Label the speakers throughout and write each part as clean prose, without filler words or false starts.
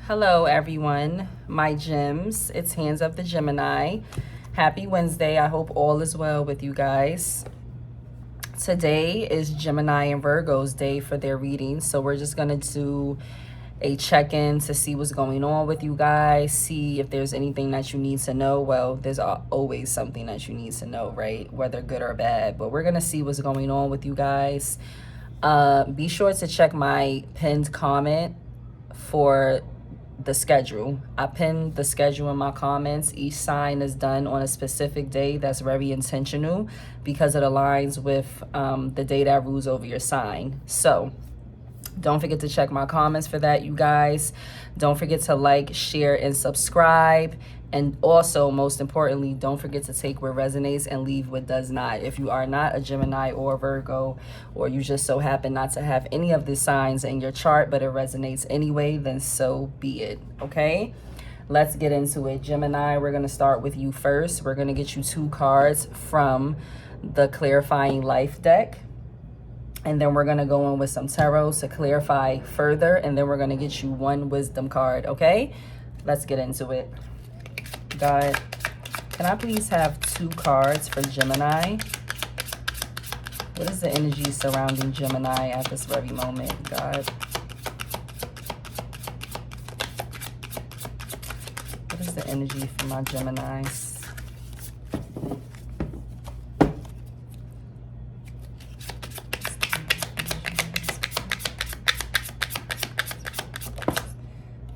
Speaker 1: Hello, everyone. My gems. It's Hands of the Gemini. Happy Wednesday. I hope all is well with you guys. Today is Gemini and Virgo's day for their readings. So we're just going to do a check-in to see what's going on with you guys. See if there's anything that you need to know. Well, there's always something that you need to know, right? Whether good or bad. But we're going to see what's going on with you guys. Be sure to check my pinned comment for the schedule. I pinned the schedule in my comments. Each sign is done on a specific day that's very intentional because it aligns with the day that rules over your sign. So don't forget to check my comments for that, you guys. Don't forget to like, share, and subscribe. And also, most importantly, don't forget to take what resonates and leave what does not. If you are not a Gemini or a Virgo, or you just so happen not to have any of the signs in your chart, but it resonates anyway, then so be it, okay? Let's get into it. Gemini, we're going to start with you first. We're going to get you 2 cards from the Clarifying Life deck. And then we're going to go in with some tarot to clarify further. And then we're going to get you 1 wisdom card, okay? Let's get into it. God, can I please have 2 cards for Gemini? What is the energy surrounding Gemini at this very moment, God? What is the energy for my Geminis?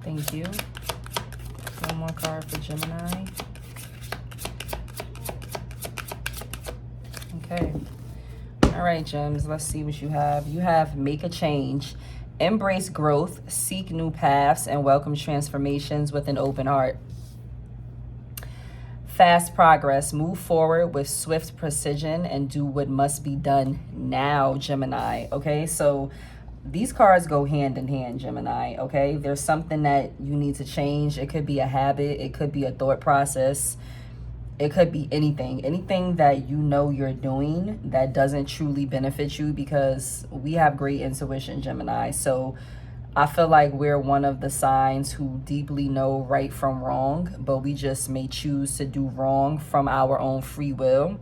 Speaker 1: Thank you. 1 more card for Gemini. Okay. All right, Gems. Let's see what you have. You have make a change, embrace growth, seek new paths, and welcome transformations with an open heart. Fast progress. Move forward with swift precision and do what must be done now, Gemini. Okay, so these cards go hand in hand, Gemini, okay? There's something that you need to change. It could be a habit. It could be a thought process. It could be anything. Anything that you know you're doing that doesn't truly benefit you, because we have great intuition, Gemini. So I feel like we're one of the signs who deeply know right from wrong, but we just may choose to do wrong from our own free will.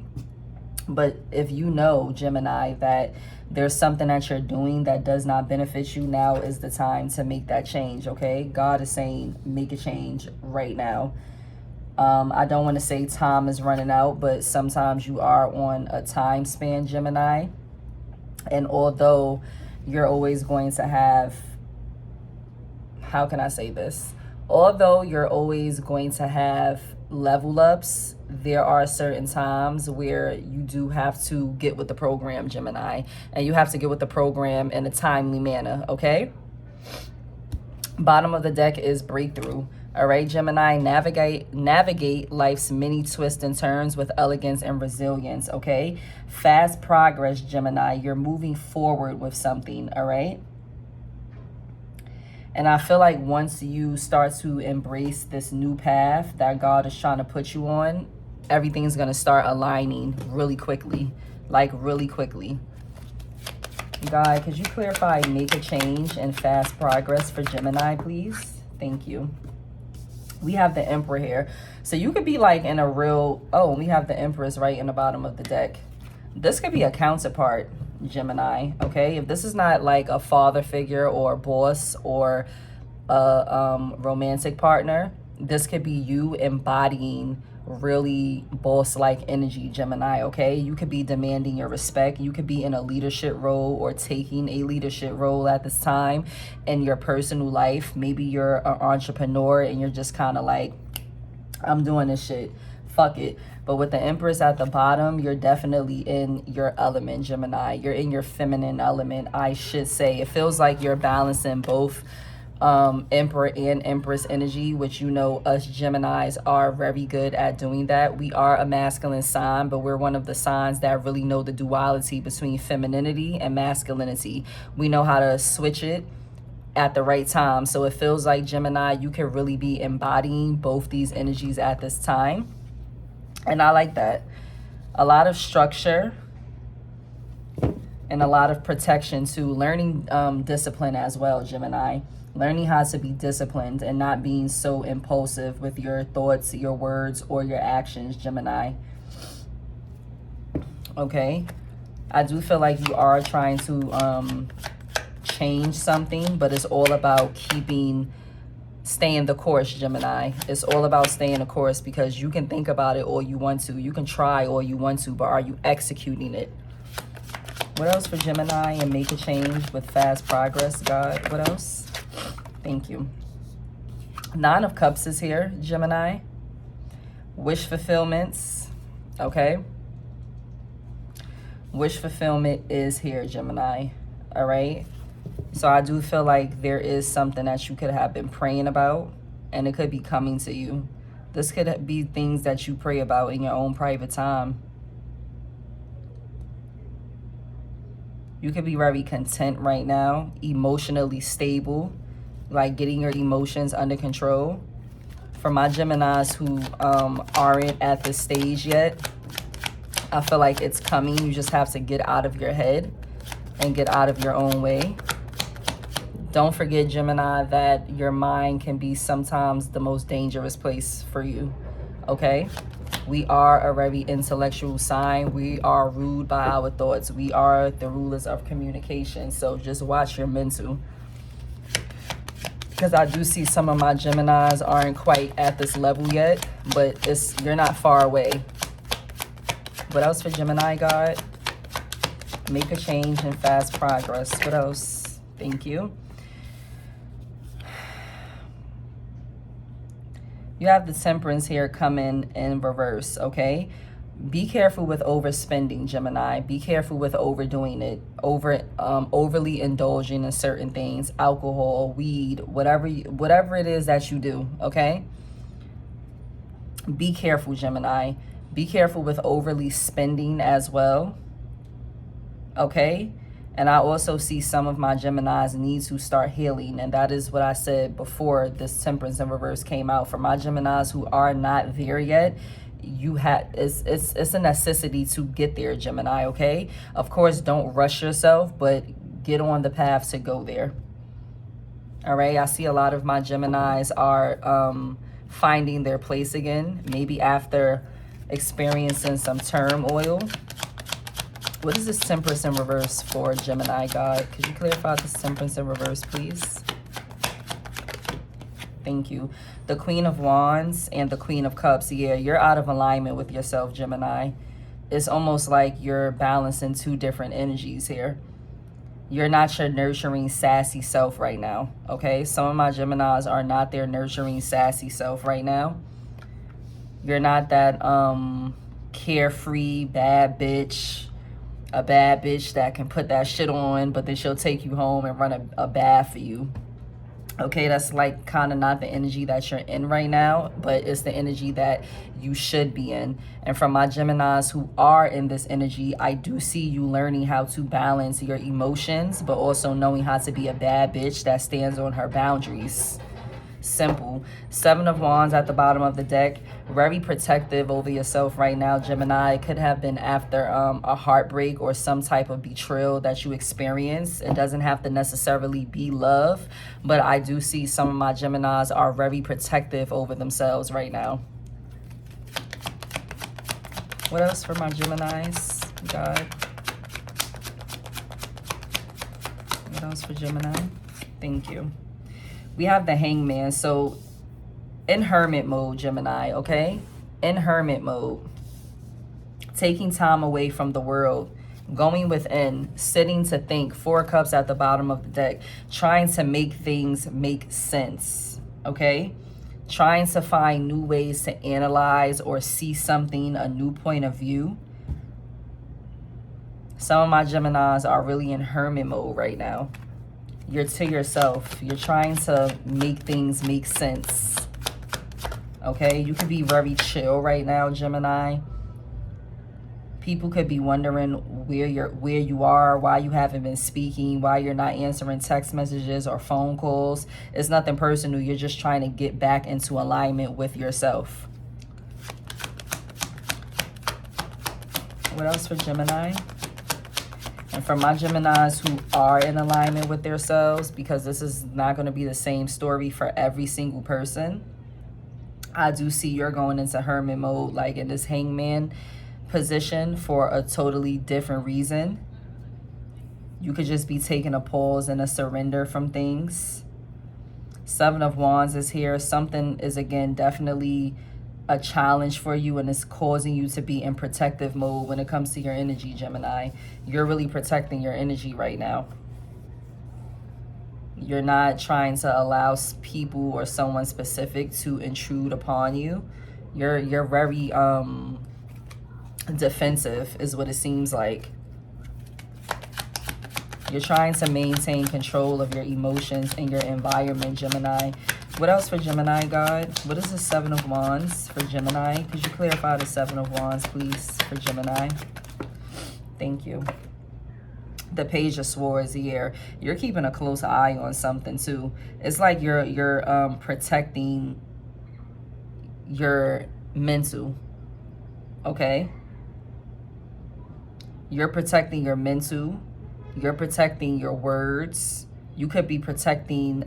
Speaker 1: But if you know, Gemini, that there's something that you're doing that does not benefit you, now is the time to make that change, okay? God is saying make a change right now. I don't want to say time is running out, but sometimes you are on a time span, Gemini. And although you're always going to have, how can I say this? Although you're always going to have level ups, there are certain times where you do have to get with the program, Gemini, and you have to get with the program in a timely manner, okay? Bottom of the deck is breakthrough. All right, Gemini, navigate life's many twists and turns with elegance and resilience, okay? Fast progress, Gemini. You're moving forward with something, all right? And I feel like once you start to embrace this new path that God is trying to put you on, everything's going to start aligning really quickly, like really quickly. God, could you clarify make a change and fast progress for Gemini, please? Thank you. We have the Emperor here. So you could be like in a real, oh, we have the Empress right in the bottom of the deck. This could be a counterpart, Gemini, okay? If this is not like a father figure or a boss or a romantic partner, this could be you embodying really boss-like energy, Gemini, okay? You could be demanding your respect. You could be in a leadership role or taking a leadership role at this time in your personal life. Maybe you're an entrepreneur and you're just kind of like, I'm doing this shit, fuck it. But with the Empress at the bottom, you're definitely in your element, Gemini. You're in your feminine element, I should say. It feels like you're balancing both Emperor and Empress energy, which you know us Geminis are very good at doing that. We are a masculine sign, but we're one of the signs that really know the duality between femininity and masculinity. We know how to switch it at the right time. So it feels like, Gemini, you can really be embodying both these energies at this time. And I like that. A lot of structure and a lot of protection too. Learning discipline as well, Gemini. Learning how to be disciplined and not being so impulsive with your thoughts, your words, or your actions, Gemini. Okay? I do feel like you are trying to change something, but it's all about staying the course, Gemini. It's all about staying the course, because you can think about it all you want to. You can try all you want to, but are you executing it? What else for Gemini and make a change with fast progress, God? What else? Thank you. Nine of Cups is here, Gemini. Wish fulfillments, okay? Wish fulfillment is here, Gemini, all right? So I do feel like there is something that you could have been praying about, and it could be coming to you. This could be things that you pray about in your own private time. You could be very content right now, emotionally stable, like getting your emotions under control. For my Geminis who aren't at this stage yet, I feel like it's coming. You just have to get out of your head and get out of your own way. Don't forget, Gemini, that your mind can be sometimes the most dangerous place for you, okay? We are a very intellectual sign. We are ruled by our thoughts. We are the rulers of communication. So just watch your mental. Because I do see some of my Geminis aren't quite at this level yet, but you're not far away. What else for Gemini, God? Make a change and fast progress. What else? Thank you. You have the Temperance here coming in reverse, okay? Be careful with overspending, Gemini. Be careful with overdoing it, overly indulging in certain things, alcohol, weed, whatever it is that you do, okay? Be careful, Gemini. Be careful with overly spending as well, okay? And I also see some of my Geminis need to start healing. And that is what I said before this Temperance in reverse came out. For my Geminis who are not there yet, it's a necessity to get there, Gemini, okay? Of course, don't rush yourself, but get on the path to go there. All right, I see a lot of my Geminis are finding their place again, maybe after experiencing some turmoil. What is this Temperance in reverse for, Gemini, God? Could you clarify this Temperance in reverse, please? Thank you. The Queen of Wands and the Queen of Cups. Yeah, you're out of alignment with yourself, Gemini. It's almost like you're balancing two different energies here. You're not your nurturing, sassy self right now, okay? Some of my Geminis are not their nurturing, sassy self right now. You're not that carefree, bad bitch, a bad bitch that can put that shit on, but then she'll take you home and run a bath for you. Okay, that's like kind of not the energy that you're in right now, but it's the energy that you should be in. And from my Geminis who are in this energy, I do see you learning how to balance your emotions, but also knowing how to be a bad bitch that stands on her boundaries. Simple. Seven of Wands at the bottom of the deck. Very protective over yourself right now, Gemini. It could have been after a heartbreak or some type of betrayal that you experienced. It doesn't have to necessarily be love, but I do see some of my Geminis are very protective over themselves right now. What else for my Geminis, God? What else for Gemini? Thank you. We have the Hangman. So in hermit mode, Gemini, okay? In hermit mode. Taking time away from the world. Going within. Sitting to think. Four Cups at the bottom of the deck. Trying to make things make sense, okay? Trying to find new ways to analyze or see something, a new point of view. Some of my Geminis are really in hermit mode right now. You're to yourself. You're trying to make things make sense. Okay? You could be very chill right now, Gemini. People could be wondering where you are, why you haven't been speaking, why you're not answering text messages or phone calls. It's nothing personal. You're just trying to get back into alignment with yourself. What else for Gemini? And for my Geminis who are in alignment with themselves, because this is not going to be the same story for every single person, I do see you're going into hermit mode, like in this hangman position, for a totally different reason. You could just be taking a pause and a surrender from things. Seven of Wands is here. Something is, again, definitely a challenge for you, and it's causing you to be in protective mode when it comes to your energy, Gemini. You're really protecting your energy right now. You're not trying to allow people or someone specific to intrude upon you. You're very defensive is what it seems like. You're trying to maintain control of your emotions and your environment, Gemini. What else for Gemini, God? What is the Seven of Wands for Gemini? Could you clarify the Seven of Wands, please, for Gemini? Thank you. The Page of Swords here. You're keeping a close eye on something too. It's like you're protecting your mental. Okay? You're protecting your mental. You're protecting your words. You could be protecting,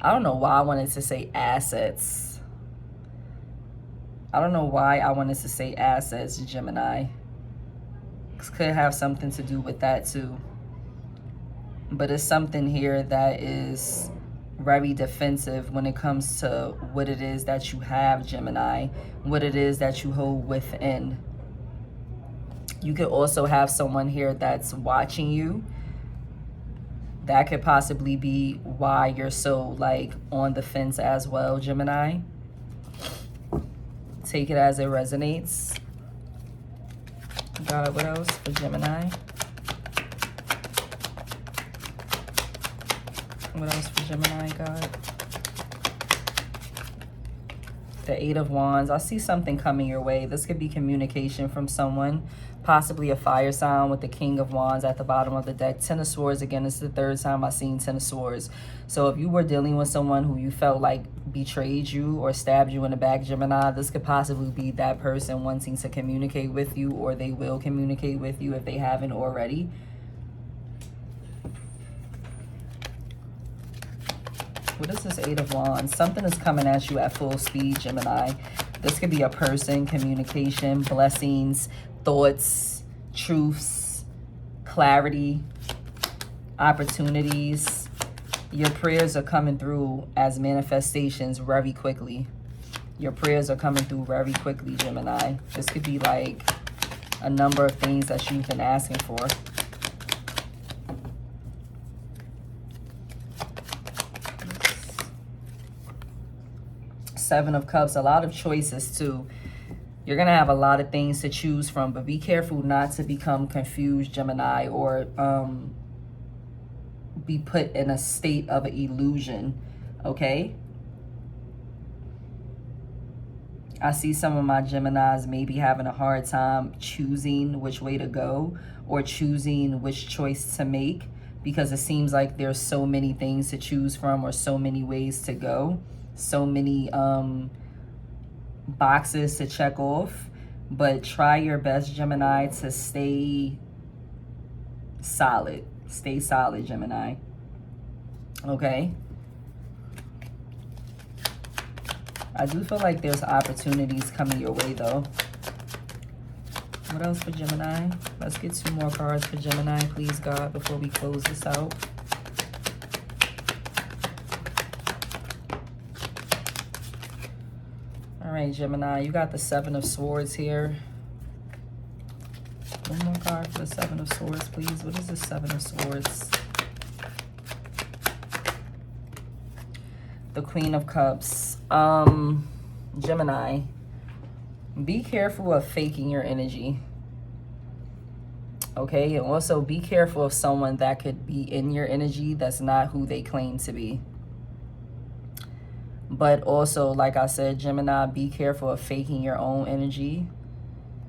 Speaker 1: I don't know why I wanted to say assets. I don't know why I wanted to say assets, Gemini. This could have something to do with that too. But it's something here that is very defensive when it comes to what it is that you have, Gemini. What it is that you hold within. You could also have someone here that's watching you. That could possibly be why you're so, like, on the fence as well, Gemini. Take it as it resonates. God, what else for Gemini? What else for Gemini, God? The Eight of Wands. I see something coming your way. This could be communication from someone, possibly a fire sign with the King of Wands at the bottom of the deck. Ten of Swords, again, this is the third time I've seen Ten of Swords. So if you were dealing with someone who you felt like betrayed you or stabbed you in the back, Gemini, this could possibly be that person wanting to communicate with you, or they will communicate with you if they haven't already. What is this Eight of Wands? Something is coming at you at full speed, Gemini. This could be a person, communication, blessings, thoughts, truths, clarity, opportunities. Your prayers are coming through as manifestations very quickly. Your prayers are coming through very quickly, Gemini. This could be like a number of things that you've been asking for. Seven of Cups, a lot of choices too. You're going to have a lot of things to choose from, but be careful not to become confused, Gemini, or be put in a state of illusion, okay? I see some of my Geminis maybe having a hard time choosing which way to go or choosing which choice to make, because it seems like there's so many things to choose from or so many ways to go, so many boxes to check off. But try your best, Gemini, to stay solid. Stay solid, Gemini. Okay? I do feel like there's opportunities coming your way, though. What else for Gemini? Let's get 2 more cards for Gemini, please, God, before we close this out. All right, Gemini, you got the Seven of Swords here. 1 more card for the Seven of Swords, please. What is the Seven of Swords? The Queen of Cups. Gemini, be careful of faking your energy. Okay, and also be careful of someone that could be in your energy that's not who they claim to be. But also, like I said, Gemini, be careful of faking your own energy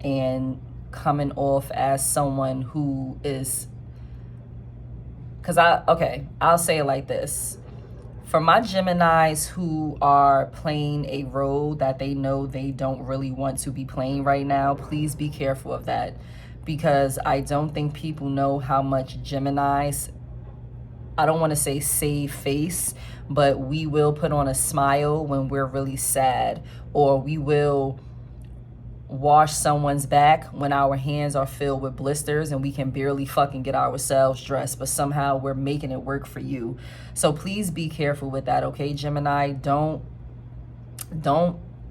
Speaker 1: and coming off as someone who is, I'll say it like this. For my Geminis who are playing a role that they know they don't really want to be playing right now, please be careful of that. because I don't think people know how much Geminis, I don't want to say save face, but we will put on a smile when we're really sad, or we will wash someone's back when our hands are filled with blisters and we can barely fucking get ourselves dressed, but somehow we're making it work for you. So please be careful with that, okay, Gemini? Don't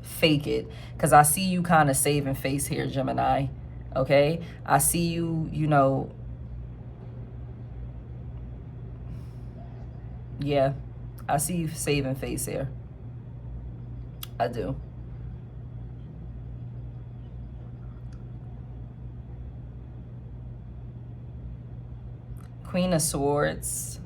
Speaker 1: fake it, because I see you kind of saving face here, Gemini. Okay, I see you, you know, yeah, I see you saving face here. I do. Queen of Swords.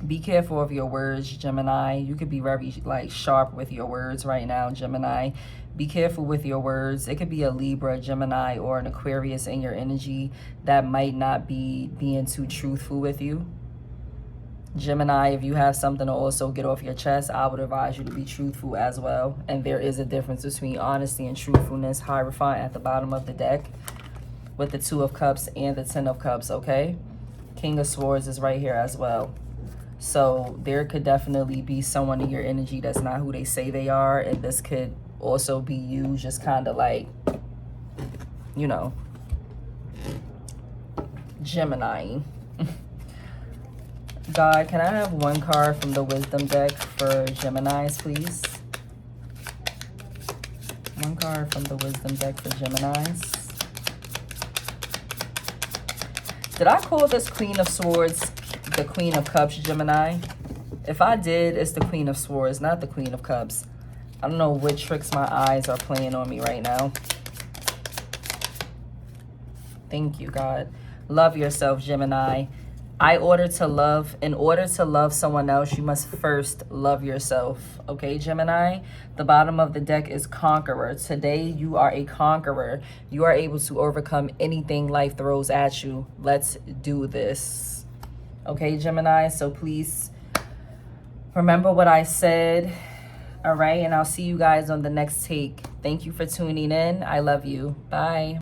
Speaker 1: Be careful of your words, Gemini. You could be very like sharp with your words right now, Gemini. Be careful with your words. It could be a Libra, Gemini, or an Aquarius in your energy that might not be being too truthful with you. Gemini, if you have something to also get off your chest, I would advise you to be truthful as well. And there is a difference between honesty and truthfulness. Hierophant at the bottom of the deck with the Two of Cups and the Ten of Cups, okay? King of Swords is right here as well. So there could definitely be someone in your energy that's not who they say they are. And this could also be you just kind of like, you know, Gemini. God, can I have one card from the Wisdom deck for Geminis, please? One card from the Wisdom deck for Geminis. Did I call this Queen of Swords the Queen of Cups, Gemini? If I did, it's the Queen of Swords, not the Queen of Cups. I don't know what tricks my eyes are playing on me right now. Thank you, God. Love yourself, Gemini. In order to love someone else, you must first love yourself. Okay, Gemini? The bottom of the deck is Conqueror. Today, you are a conqueror. You are able to overcome anything life throws at you. Let's do this. Okay, Gemini? So please remember what I said. All right, and I'll see you guys on the next take. Thank you for tuning in. I love you. Bye.